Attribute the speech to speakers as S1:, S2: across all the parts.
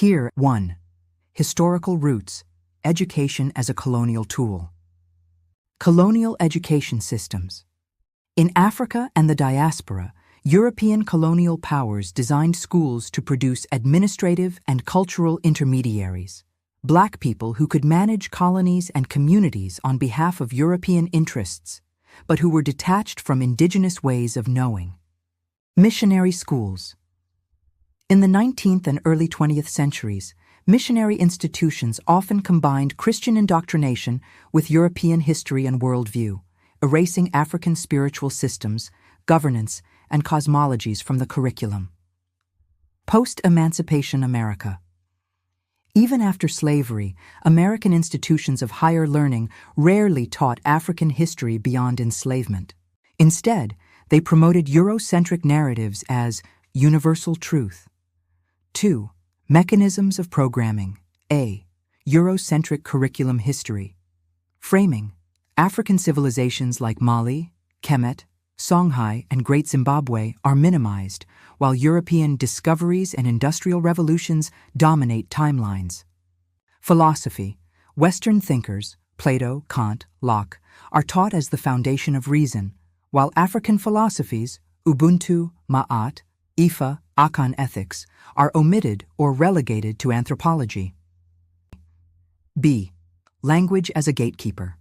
S1: Here, 1. Historical roots, education as a colonial tool. Colonial education systems. In Africa and the diaspora, European colonial powers designed schools to produce administrative and cultural intermediaries, Black people who could manage colonies and communities on behalf of European interests, but who were detached from indigenous ways of knowing. Missionary schools. In the 19th and early 20th centuries, missionary institutions often combined Christian indoctrination with European history and worldview, erasing African spiritual systems, governance, and cosmologies from the curriculum. Post-emancipation America. Even after slavery, American institutions of higher learning rarely taught African history beyond enslavement. Instead, they promoted Eurocentric narratives as universal truth. 2. Mechanisms of programming. A. Eurocentric curriculum history. Framing. African civilizations like Mali, Kemet, Songhai, and Great Zimbabwe are minimized, while European discoveries and industrial revolutions dominate timelines. Philosophy. Western thinkers, Plato, Kant, Locke, are taught as the foundation of reason, while African philosophies, Ubuntu, Ma'at, Ifa, Akan ethics, are omitted or relegated to anthropology. B. Language as a gatekeeper.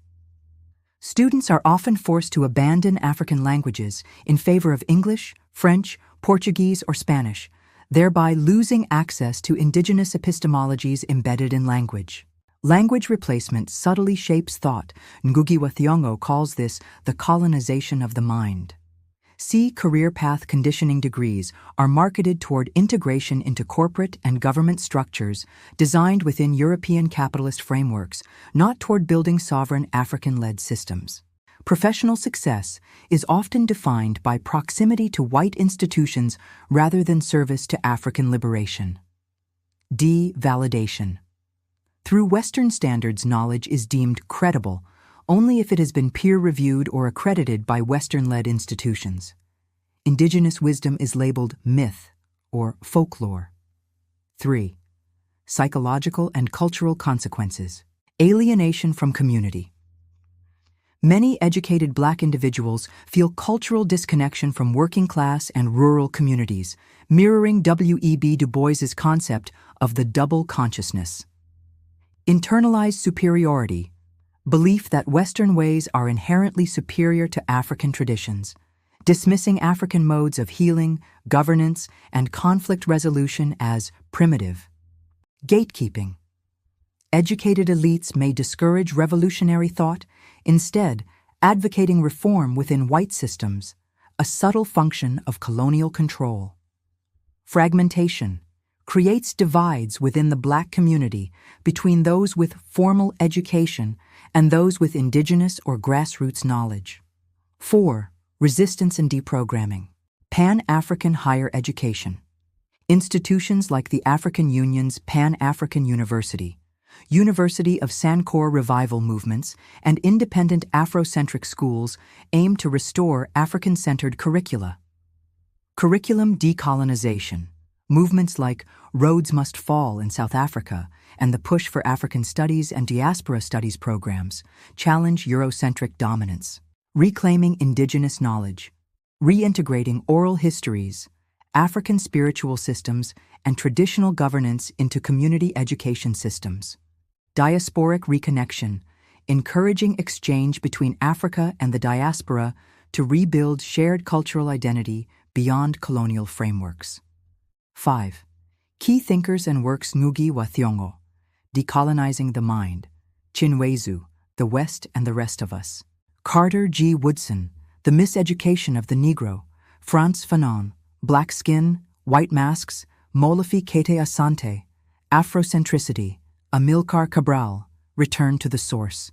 S1: Students are often forced to abandon African languages in favor of English, French, Portuguese, or Spanish, thereby losing access to indigenous epistemologies embedded in language. Language replacement subtly shapes thought. Ngugi wa Thiong'o calls this the colonization of the mind. C. Career path conditioning degrees are marketed toward integration into corporate and government structures designed within European capitalist frameworks, not toward building sovereign African-led systems. Professional success is often defined by proximity to white institutions rather than service to African liberation. D. Validation. Through Western standards, knowledge is deemed credible only if it has been peer-reviewed or accredited by Western-led institutions. Indigenous wisdom is labeled myth or folklore. 3. Psychological and cultural consequences. Alienation from community. Many educated Black individuals feel cultural disconnection from working-class and rural communities, mirroring W.E.B. Du Bois's concept of the double consciousness. Internalized superiority. Belief that Western ways are inherently superior to African traditions, dismissing African modes of healing, governance, and conflict resolution as primitive. Gatekeeping. Educated elites may discourage revolutionary thought, instead advocating reform within white systems, a subtle function of colonial control. Fragmentation creates divides within the Black community between those with formal education and those with indigenous or grassroots knowledge. 4. Resistance and deprogramming. Pan-African higher education. Institutions like the African Union's Pan-African University, University of Sankore revival movements, and independent Afrocentric schools aim to restore African-centered curricula. Curriculum decolonization. Movements like Rhodes Must Fall in South Africa and the push for African studies and diaspora studies programs challenge Eurocentric dominance. Reclaiming indigenous knowledge, reintegrating oral histories, African spiritual systems, and traditional governance into community education systems. Diasporic reconnection, encouraging exchange between Africa and the diaspora to rebuild shared cultural identity beyond colonial frameworks. 5. Key thinkers and works. Ngugi wa Thiong'o, Decolonizing the Mind, Chinwezu, The West and the Rest of Us. Carter G. Woodson, The Miseducation of the Negro, Frantz Fanon, Black Skin, White Masks, Molefi Kete Asante, Afrocentricity, Amilcar Cabral, Return to the Source.